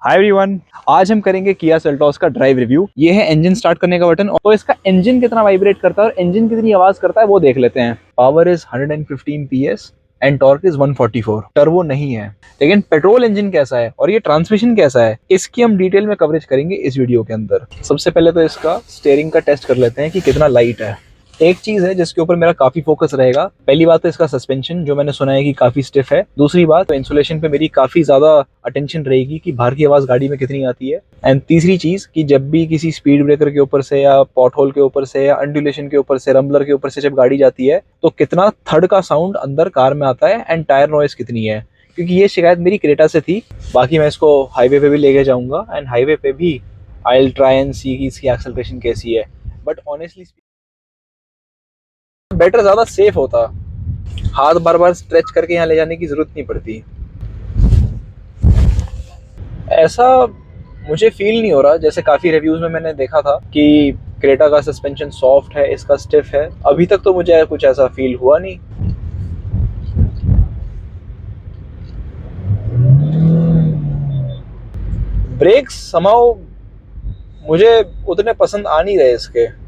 Hi everyone, आज हम करेंगे किया सेल्टॉस का ड्राइव रिव्यू। ये है इंजन स्टार्ट करने का बटन। तो इसका इंजन कितना वाइब्रेट करता है और इंजन कितनी आवाज करता है वो देख लेते हैं। Power is 115 PS and torque is 144। Turbo नहीं है, लेकिन पेट्रोल इंजन कैसा है और ये ट्रांसमिशन कैसा है इसकी हम डिटेल में कवरेज करेंगे इस वीडियो के अंदर। सबसे पहले तो इसका स्टीयरिंग का टेस्ट कर लेते हैं कि कितना लाइट है। एक चीज है जिसके ऊपर मेरा काफी फोकस रहेगा। पहली बात तो इसका सस्पेंशन, जो मैंने सुना है कि काफी स्टिफ है। दूसरी बात तो इंसुलेशन पे मेरी काफी ज्यादा अटेंशन रहेगी कि बाहर की आवाज गाड़ी में कितनी आती है। एंड तीसरी चीज कि जब भी किसी स्पीड ब्रेकर के ऊपर से या पॉट होल के ऊपर से या अंडुलेशन के ऊपर से, रम्बलर के ऊपर से जब गाड़ी जाती है तो कितना थर्ड का साउंड अंदर कार में आता है एंड टायर नॉइस कितनी है, क्योंकि ये शिकायत मेरी क्रेटा से थी। बाकी मैं इसको हाईवे पे भी लेके जाऊंगा एंड हाईवे पे भी आई विल ट्राई एंड सी कि इसकी एक्सेलरेशन कैसी है। बट ऑनेस्टली बेटर ज्यादा सेफ होता, हाथ बार बार स्ट्रेच करके यहाँ ले जाने की जरूरत नहीं पड़ती। ऐसा मुझे फील नहीं हो रहा, जैसे काफी रिव्यूज में मैंने देखा था कि क्रेटा का सस्पेंशन सॉफ्ट है, इसका स्टिफ है। अभी तक तो मुझे कुछ ऐसा फील हुआ नहीं। ब्रेक्स समाओ मुझे उतने पसंद आ नहीं रहे इसके।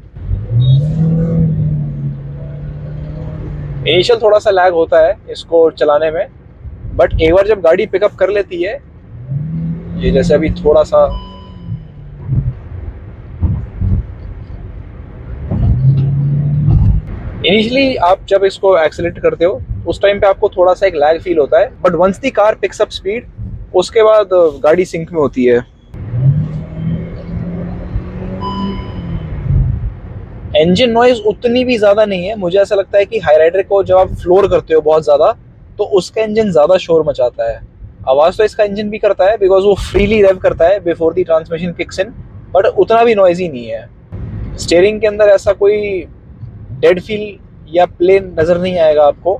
इनिशियल थोड़ा सा लैग होता है इसको चलाने में, बट एक बार जब गाड़ी पिकअप कर लेती है, ये जैसे अभी थोड़ा सा इनिशियली आप जब इसको एक्सेलेरेट करते हो उस टाइम पे आपको थोड़ा सा एक लैग फील होता है, but once the car picks up speed उसके बाद गाड़ी सिंक में होती है। इंजन नॉइज उतनी भी ज्यादा नहीं है। मुझे ऐसा लगता है कि हाईराइडर को जब आप फ्लोर करते हो बहुत ज्यादा तो उसका इंजन ज्यादा शोर मचाता है। आवाज तो इसका इंजन भी करता है बिकॉज वो फ्रीली रेव करता है before the transmission kicks in, but उतना भी नॉइजी नहीं है। स्टीयरिंग के अंदर ऐसा कोई डेड फील या प्लेन नजर नहीं आएगा आपको।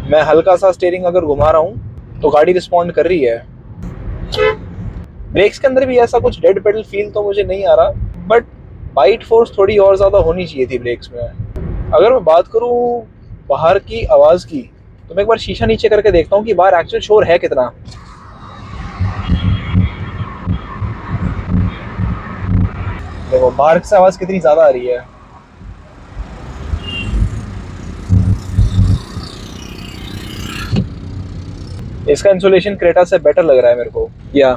मैं हल्का सा स्टीयरिंग अगर घुमा रहा हूँ तो गाड़ी रिस्पॉन्ड कर रही है। ब्रेक्स के अंदर भी ऐसा कुछ डेड पेडल फील तो मुझे नहीं आ रहा, बट बाइट फोर्स थोड़ी और ज्यादा होनी चाहिए थी ब्रेक्स में। अगर मैं बात करूँ बाहर की आवाज की, तो मैं एक बार शीशा नीचे करके देखता हूँ कि बाहर एक्चुअल शोर है कितना। देखो बाहर से आवाज कितनी ज्यादा आ रही है। इसका इंसुलेशन क्रेटा से बेटर लग रहा है मेरे को, या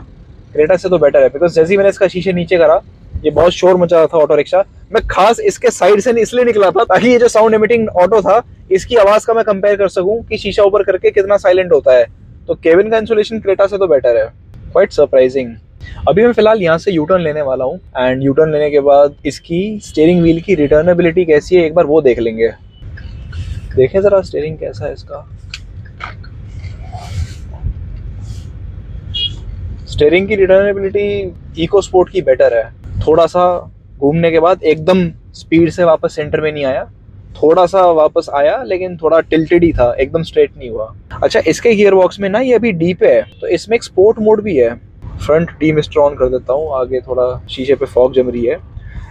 क्रेटा से तो बेटर है, बिकॉज जैसे ही मैंने इसका शीशे नीचे करा ये बहुत शोर मचा रहा था ऑटो रिक्शा। मैं खास इसके साइड से इसलिए निकला था ताकि ये जो साउंड एमिटिंग ऑटो था इसकी आवाज का मैं कंपेयर कर सकूं कि शीशा ऊपर करके कितना साइलेंट होता है। तो केविन का इंसुलेशन क्रेटा से तो बेटर है। Quite surprising. अभी मैं फिलहाल यहाँ से यू टर्न लेने वाला हूँ एंड यू टर्न लेने के बाद इसकी स्टीयरिंग व्हील की रिटर्नेबिलिटी कैसी है एक बार वो देख लेंगे। देखें जरा स्टीयरिंग कैसा है इसका। स्टीयरिंग की रिटर्नेबिलिटी इको स्पोर्ट की बेटर है। थोड़ा सा घूमने के बाद एकदम स्पीड से वापस सेंटर में नहीं आया, थोड़ा सा वापस आया लेकिन थोड़ा टिल्टेड ही था, एकदम स्ट्रेट नहीं हुआ। अच्छा, इसके गियर बॉक्स में ना ये अभी डी पे है तो इसमें एक स्पोर्ट मोड भी है। फ्रंट डी मिस्टर ऑन कर देता हूँ, आगे थोड़ा शीशे पे फॉग जम रही है।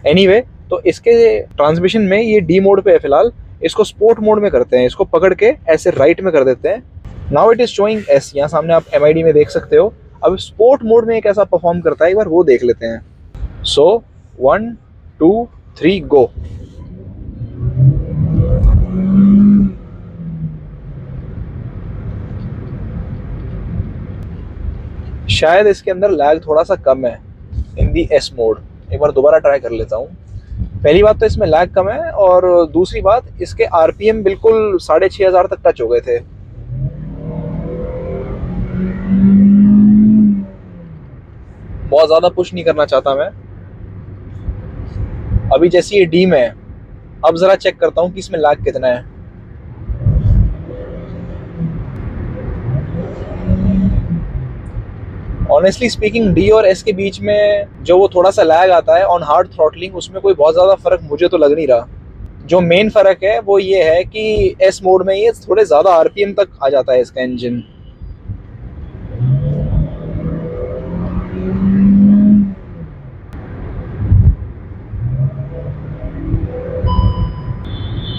एनीवे, तो इसके ट्रांसमिशन में ये डी मोड पे है फिलहाल। इसको स्पोर्ट मोड में करते हैं, इसको पकड़ के ऐसे राइट में कर देते हैं। Now it is showing S, यहाँ सामने आप एमआईडी में देख सकते हो। अब स्पोर्ट मोड में कैसा परफॉर्म करता है एक बार वो देख लेते हैं। सो 1 2 3 गो। शायद इसके अंदर लैग थोड़ा सा कम है इन दी एस मोड। एक बार दोबारा ट्राई कर लेता हूँ। पहली बात तो इसमें लैग कम है, और दूसरी बात इसके आरपीएम बिल्कुल 6,500 तक टच हो गए थे। बहुत ज्यादा पुश नहीं करना चाहता मैं। अभी जैसे ये डी में है, अब जरा चेक करता हूँ कि इसमें लैग कितना है। ऑनेस्टली स्पीकिंग डी और एस के बीच में जो वो थोड़ा सा लैग आता है ऑन हार्ड थ्रॉटलिंग, उसमें कोई बहुत ज्यादा फर्क मुझे तो लग नहीं रहा। जो मेन फर्क है वो ये है कि एस मोड में ये थोड़े ज्यादा आरपीएम तक आ जाता है इसका इंजन।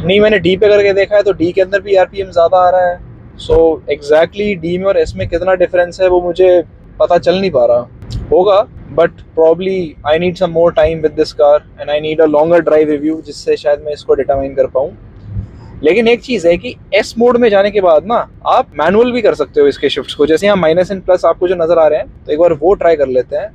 नहीं, मैंने डी पे करके देखा है तो डी के अंदर भी आरपीएम ज्यादा आ रहा है। सो एग्जैक्टली डी में और एस में कितना डिफरेंस है वो मुझे पता चल नहीं पा रहा होगा, but probably I need some more time with this car and I need a longer drive review जिससे शायद मैं इसको डिटरमाइन कर पाऊँ। लेकिन एक चीज है कि एस मोड में जाने के बाद ना आप मैनुअल भी कर सकते हो इसके शिफ्ट्स को, जैसे यहाँ माइनस एंड प्लस आपको जो नजर आ रहे हैं, तो एक बार वो ट्राई कर लेते हैं।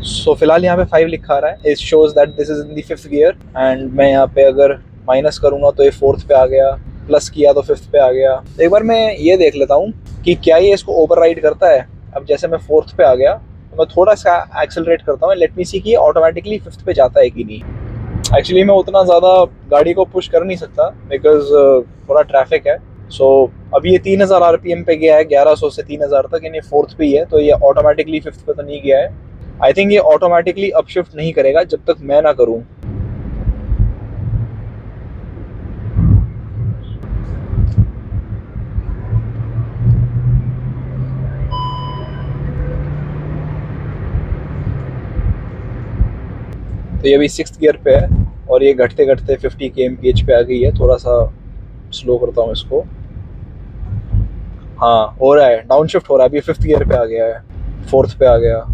सो फिलहाल यहाँ पे 5 लिखा रहा है, it shows that this is in the 5th gear and मैं यहाँ पे अगर माइनस करूंगा तो ये 4th पे आ गया, प्लस किया तो 5th पे आ गया। एक बार मैं ये देख लेता हूँ कि क्या ये इसको ओवरराइड करता है। अब जैसे मैं 4th पे आ गया तो मैं थोड़ा सा एक्सेलरेट करता हूँ, लेट मी सी कि ये ऑटोमेटिकली 5th पे जाता है कि नहीं। एक्चुअली मैं उतना ज़्यादा गाड़ी को पुश कर नहीं सकता बिकॉज थोड़ा ट्रैफिक है। सो अभी ये 3000 आरपीएम पे गया है, 1100 से 3000 तक, यानी 4th पे ही है, तो ये ऑटोमेटिकली 5th पे तो नहीं गया है। आई थिंक ये ऑटोमेटिकली अपशिफ्ट नहीं करेगा जब तक मैं ना करूं। तो ये अभी 6th गियर पे है और ये घटते घटते 50 kmph पे आ गई है। थोड़ा सा स्लो करता हूँ इसको। हाँ हो रहा है, डाउन शिफ्ट हो रहा है। अभी 5th गियर पे आ गया है, 4th पे आ गया।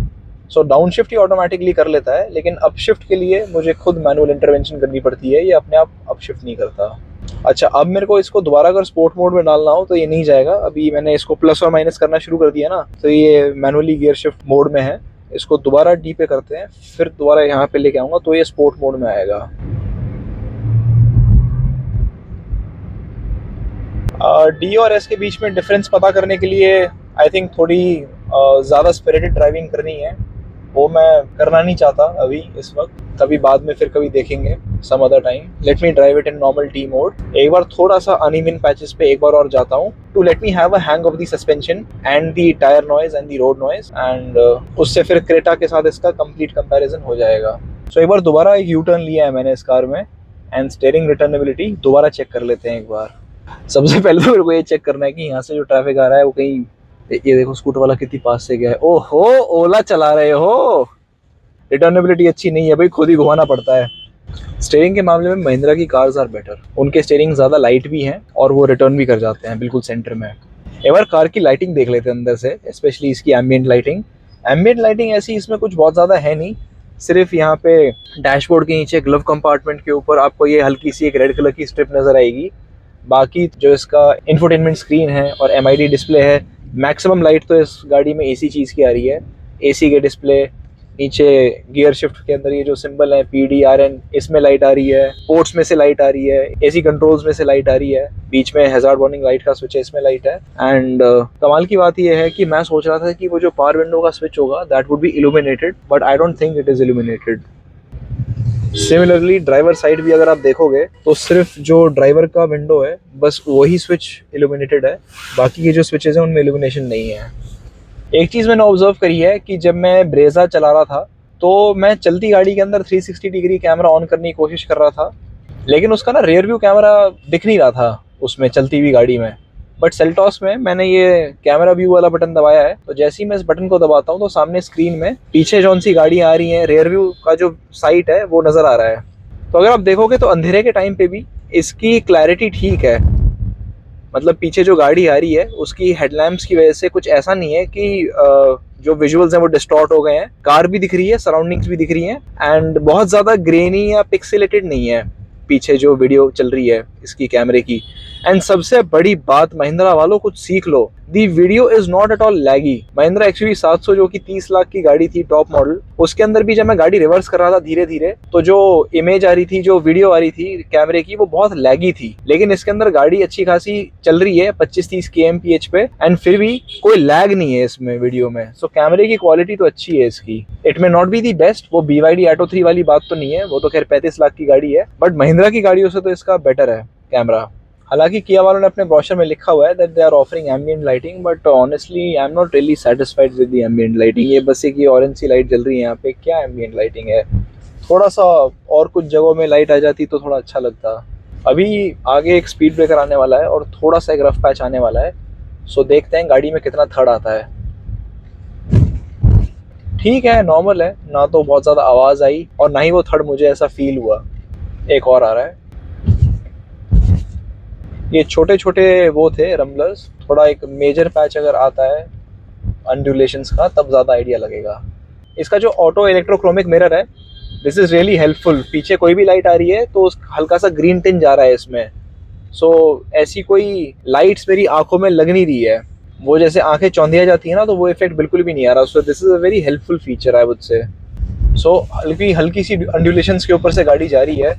सो डाउन शिफ्ट ही ऑटोमेटिकली कर लेता है, लेकिन अप शिफ्ट के लिए मुझे खुद मैनुअल इंटरवेंशन करनी पड़ती है, ये अपने आप अप शिफ्ट नहीं करता। अच्छा, अब मेरे को इसको दोबारा अगर स्पोर्ट मोड में डालना हो तो ये नहीं जाएगा। अभी मैंने इसको प्लस और माइनस करना शुरू कर दिया ना, तो ये मैनुअली गियर शिफ्ट मोड में है। इसको दोबारा डी पे करते हैं, फिर दोबारा यहाँ पे लेके आऊंगा तो ये स्पोर्ट मोड में आएगा। डी और एस के बीच में डिफरेंस पता करने के लिए आई थिंक थोड़ी ज़्यादा स्पिरिटेड ड्राइविंग करनी है। वो मैं करना नहीं चाहता अभी इस वक्त, कभी बाद में फिर कभी देखेंगे some other time. Let me drive it in normal T mode. एक बार थोड़ा सा अनइवन पैचेस पे एक बार और जाता हूँ to let me have a hang of the suspension and the tyre noise and the road noise, and उससे फिर क्रेटा के साथ इसका कंप्लीट कंपैरिजन हो जाएगा। सो एक बार दोबारा एक यू टर्न लिया है मैंने इस कार में, एंड स्टीयरिंग रिटर्नेबिलिटी दोबारा चेक कर लेते हैं एक बार। सबसे पहले तो मेरे को ये चेक करना है कि यहाँ से जो ट्रैफिक आ रहा है वो कहीं, ये देखो स्कूटर वाला कितनी पास से गया है। ओहो, ओला चला रहे हो। रिटर्नेबिलिटी अच्छी नहीं है भाई, खुद ही घुमाना पड़ता है। स्टीयरिंग के मामले में महिंद्रा की कार्स आर बेटर, उनके स्टीयरिंग ज़्यादा लाइट भी हैं और वो रिटर्न भी कर जाते हैं बिल्कुल सेंटर में। एक बार कार की लाइटिंग देख लेते हैं अंदर से, स्पेशली इसकी एम्बियंट लाइटिंग। एम्बियंट लाइटिंग ऐसी इसमें कुछ बहुत ज़्यादा है नहीं, सिर्फ यहाँ पे डैशबोर्ड के नीचे ग्लव कंपार्टमेंट के ऊपर आपको ये हल्की सी एक रेड कलर की स्ट्रिप नजर आएगी। बाकी जो इसका इंफोटेनमेंट स्क्रीन है और एमआईडी डिस्प्ले है, मैक्सिमम लाइट तो इस गाड़ी में एसी चीज़ की आ रही है। एसी के डिस्प्ले, नीचे गियर शिफ्ट के अंदर ये जो सिंबल है PDRN, इसमें लाइट आ रही है। पोर्ट्स में से लाइट आ रही है, एसी कंट्रोल्स में से लाइट आ रही है, बीच में हैजार्ड वार्निंग लाइट का स्विच है, इसमें लाइट है। एंड कमाल की बात ये है कि मैं सोच रहा था कि वो जो पावर विंडो का स्विच होगा that would be illuminated, but I don't think it is illuminated. Similarly driver side भी अगर आप देखोगे तो सिर्फ जो ड्राइवर का विंडो है बस वही स्विच इल्यूमिनेटेड है, बाकी के जो स्विचेस हैं उनमें इल्यूमिनेशन नहीं है। एक चीज़ मैंने ऑब्जर्व करी है कि जब मैं ब्रेजा चला रहा था तो मैं चलती गाड़ी के अंदर 360 डिग्री कैमरा ऑन करने की कोशिश कर रहा था, लेकिन उसका ना रियर व्यू कैमरा दिख नहीं रहा था उसमें चलती हुई गाड़ी में। बट सेल्टॉस में मैंने ये कैमरा व्यू वाला बटन दबाया है, तो जैसे ही मैं इस बटन को दबाता हूँ तो सामने स्क्रीन में पीछे जौन सी गाड़ियाँ आ रही हैं, रियर व्यू का जो साइट है वो नज़र आ रहा है। तो अगर आप देखोगे तो अंधेरे के टाइम पे भी इसकी क्लैरिटी ठीक है, मतलब पीछे जो गाड़ी आ रही है उसकी हेडलैम्प्स की वजह से कुछ ऐसा नहीं है कि जो विजुअल्स हैं वो डिस्टॉर्ट हो गए हैं। कार भी दिख रही है, सराउंडिंग्स भी दिख रही हैं, एंड बहुत ज़्यादा ग्रेनी या पिक्सेलेटेड नहीं है पीछे जो वीडियो चल रही है इसकी कैमरे की। एंड सबसे बड़ी बात, महिंद्रा वालों कुछ सीख लो, the video is not at all laggy. Mahindra XUV 700 जो कि 30 लाख की गाड़ी थी टॉप मॉडल, उसके अंदर भी जब मैं गाड़ी रिवर्स कर रहा था धीरे धीरे तो जो इमेज आ रही थी, जो वीडियो आ रही थी कैमरे की, वो बहुत लैगी थी। लेकिन इसके अंदर गाड़ी अच्छी खासी चल रही है 25-30 kmph पे, एंड फिर भी कोई लैग नहीं है इसमें वीडियो में। सो कैमरे की क्वालिटी तो अच्छी है इसकी। It may not be the best, वो BYD Atto 3 वाली बात तो नहीं है, वो तो खैर 35 लाख की गाड़ी है, बट महिंद्रा की गाड़ियों से तो इसका बेटर है कैमरा। हालांकि किया वालों ने अपने ब्रोशर में लिखा हुआ है that they are offering ambient lighting, but honestly I am not really satisfied with the ambient lighting. ये बस एक ये ऑरेंज सी लाइट जल रही है यहाँ पे, क्या एम्बिएंट लाइटिंग है। थोड़ा सा और कुछ जगहों में लाइट आ जाती तो थोड़ा अच्छा लगता। अभी आगे एक स्पीड ब्रेकर आने वाला है और थोड़ा सा एक रफ पैच आने वाला है, सो देखते हैं गाड़ी में कितना थर्ड आता है। ठीक है, नॉर्मल है, ना तो बहुत ज़्यादा आवाज़ आई और ना ही वो थर्ड मुझे ऐसा फील हुआ। एक और आ रहा है। ये छोटे छोटे वो थे रम्बलर्स, थोड़ा एक मेजर पैच अगर आता है अंडुलेशंस का तब ज़्यादा आइडिया लगेगा। इसका जो ऑटो इलेक्ट्रोक्रोमिक मिरर है, दिस इज़ रियली हेल्पफुल। पीछे कोई भी लाइट आ रही है तो हल्का सा ग्रीन टिन जा रहा है इसमें, सो ऐसी कोई लाइट्स मेरी आंखों में लग नहीं रही है, वो जैसे आंखें चौंधिया जाती है ना, तो वो इफेक्ट बिल्कुल भी नहीं आ रहा। So this is a very helpful feature I would say. So हल्की हल्की सी अंडुलेशंस के ऊपर से गाड़ी जा रही है।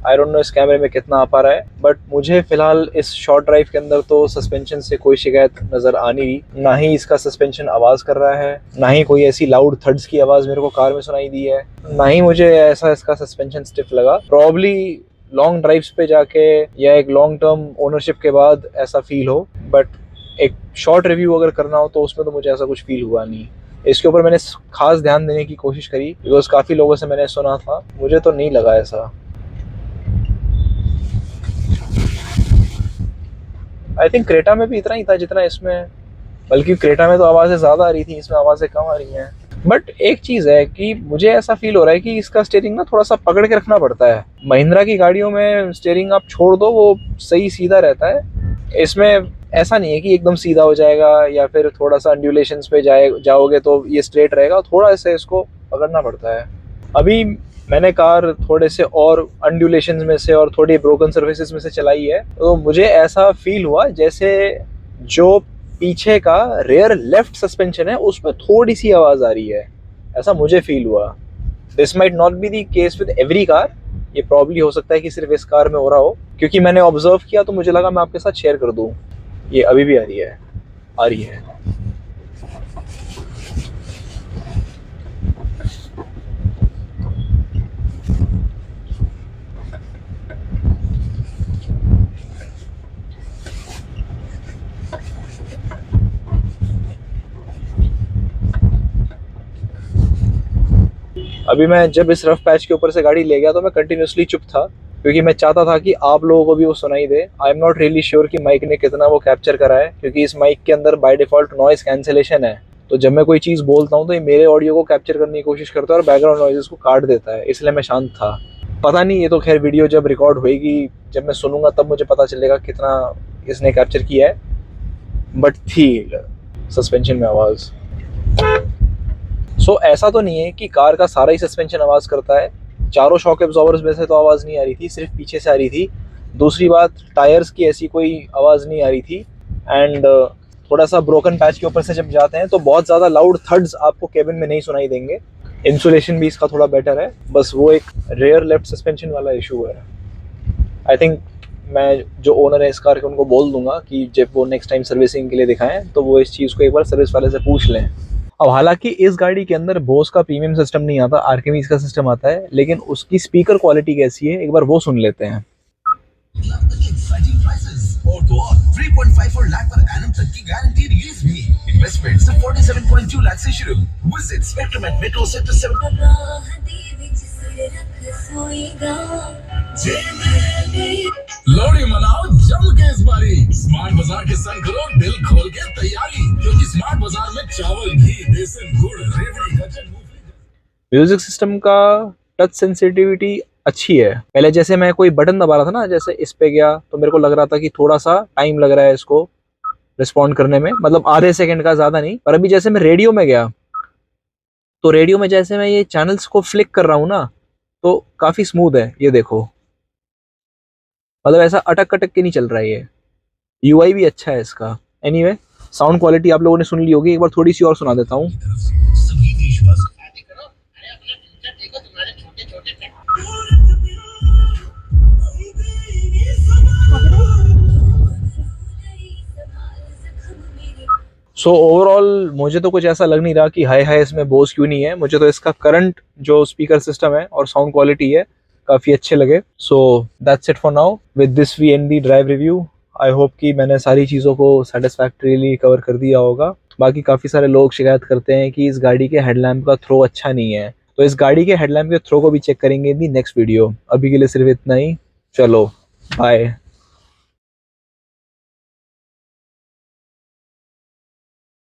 आई डोंट नो इस कैमरे में कितना आ पा रहा है, बट मुझे फिलहाल इस शॉर्ट ड्राइव के अंदर तो सस्पेंशन से कोई शिकायत नज़र आ नहीं रही। ना ही इसका सस्पेंशन आवाज़ कर रहा है, ना ही कोई ऐसी लाउड थड्स की आवाज़ मेरे को कार में सुनाई दी है, ना ही मुझे ऐसा इसका सस्पेंशन स्टिफ लगा। प्रॉब्ली लॉन्ग ड्राइव्स पे जाके या एक लॉन्ग टर्म ओनरशिप के बाद ऐसा फील हो, बट एक शॉर्ट रिव्यू अगर करना हो तो उसमें तो मुझे ऐसा कुछ फील हुआ नहीं। इसके ऊपर मैंने खास ध्यान देने की कोशिश करी बिकॉज काफ़ी लोगों से मैंने सुना था, मुझे तो नहीं लगा ऐसा। आई थिंक क्रेटा में भी इतना ही था जितना इसमें, बल्कि क्रेटा में तो आवाज़ें ज़्यादा आ रही थी, इसमें आवाज़ें कम आ रही हैं। बट एक चीज़ है कि मुझे ऐसा फील हो रहा है कि इसका स्टीयरिंग ना थोड़ा सा पकड़ के रखना पड़ता है। महिंद्रा की गाड़ियों में स्टीयरिंग आप छोड़ दो वो सही सीधा रहता है, इसमें ऐसा नहीं है कि एकदम सीधा हो जाएगा या फिर थोड़ा सा अंड्यूलेशंस पे जाओगे तो ये स्ट्रेट रहेगा, थोड़ा सा इसको पकड़ना पड़ता है। अभी मैंने कार थोड़े से और अंड्यूलेशंस में से और थोड़ी ब्रोकन सर्फेसेस में से चलाई है, तो मुझे ऐसा फील हुआ जैसे जो पीछे का रेयर लेफ्ट सस्पेंशन है उसमें थोड़ी सी आवाज़ आ रही है, ऐसा मुझे फील हुआ। This might not be the case with every car, ये प्रॉब्ली हो सकता है कि सिर्फ इस कार में हो रहा हो, क्योंकि मैंने ऑब्जर्व किया तो मुझे लगा मैं आपके साथ शेयर कर दूं। ये अभी भी आ रही है, आ रही है। अभी मैं जब इस रफ पैच के ऊपर से गाड़ी ले गया तो मैं कंटिन्यूसली चुप था, क्योंकि मैं चाहता था कि आप लोगों को भी वो सुनाई दे। I am not really sure कि माइक ने कितना वो कैप्चर करा है, क्योंकि इस माइक के अंदर बाय डिफॉल्ट नॉइज कैंसिलेशन है, तो जब मैं कोई चीज़ बोलता हूँ तो ये मेरे ऑडियो को कैप्चर करने की कोशिश करता है और बैकग्राउंड नॉइजेस को काट देता है, इसलिए मैं शांत था। पता नहीं, ये तो खैर वीडियो जब रिकॉर्ड होएगी, जब मैं सुनूंगा तब मुझे पता चलेगा कितना इसने कैप्चर किया है, बट थी सस्पेंशन में आवाज़। सो ऐसा तो नहीं है कि कार का सारा ही सस्पेंशन आवाज़ करता है, चारों शॉक एब्जॉर्बर्स में से तो आवाज़ नहीं आ रही थी, सिर्फ पीछे से आ रही थी। दूसरी बात, टायर्स की ऐसी कोई आवाज़ नहीं आ रही थी। एंड थोड़ा सा ब्रोकन पैच के ऊपर से जब जाते हैं तो बहुत ज़्यादा लाउड थड्स आपको केबिन में नहीं सुनाई देंगे। इंसुलेशन भी इसका थोड़ा बेटर है, बस वो एक रेयर लेफ्ट सस्पेंशन वाला इशू है। आई थिंक मैं जो ओनर है इस कार के उनको बोल दूंगा कि जब वो नेक्स्ट टाइम सर्विसिंग के लिए दिखाएं तो वो इस चीज़ को एक बार सर्विस वाले से पूछ लें। अब हालांकि इस गाड़ी के अंदर बोस का प्रीमियम सिस्टम नहीं आता, आर्किमीज का सिस्टम आता है, लेकिन उसकी स्पीकर क्वालिटी कैसी है एक बार वो सुन लेते हैं। और तो और 3.54 लाख पर एनम तक की गारंटी रिलीज भी। इन्वेस्टमेंट सिर्फ 47.2 लाख से शुरू। Visit Spectrum at Metro Sector 7। Lohri मनाओ जम के इस बारी, स्मार्ट बाजार के संग करो दिल खोल के तैयारी, क्योंकि स्मार्ट बाजार में चावल, घी, बेसन, गुड़, रेवड़ी, गजक, मूंगफली। म्यूजिक सिस्टम का टच सेंसिटिविटी अच्छी है। पहले जैसे मैं कोई बटन दबा रहा था ना, जैसे इस पे गया तो मेरे को लग रहा था कि थोड़ा सा टाइम लग रहा है इसको रिस्पॉन्ड करने में, मतलब आधे सेकंड का, ज्यादा नहीं। पर अभी जैसे मैं रेडियो में गया तो रेडियो में जैसे मैं ये चैनल्स को फ्लिक कर रहा हूँ ना, तो काफी स्मूथ है, ये देखो, मतलब ऐसा अटक अटक के नहीं चल रहा है। ये यूआई भी अच्छा है इसका। एनीवे, साउंड क्वालिटी आप लोगों ने सुन ली होगी, एक बार थोड़ी सी और सुना देता हूँ। सो ओवरऑल मुझे तो कुछ ऐसा लग नहीं रहा कि हाय हाय इसमें बोस क्यों नहीं है। मुझे तो इसका करंट जो स्पीकर सिस्टम है और साउंड क्वालिटी है काफ़ी अच्छे लगे। So that's it for now, with this we end the drive review. I hope कि मैंने सारी चीज़ों को सेटिस्फैक्टरीली कवर कर दिया होगा। बाकी काफ़ी सारे लोग शिकायत करते हैं कि इस गाड़ी के हेडलैम्प का थ्रो अच्छा नहीं है, तो इस गाड़ी के हेडलैम्प के थ्रो को भी चेक करेंगे इन दी नेक्स्ट वीडियो। अभी के लिए सिर्फ इतना ही, चलो बाय।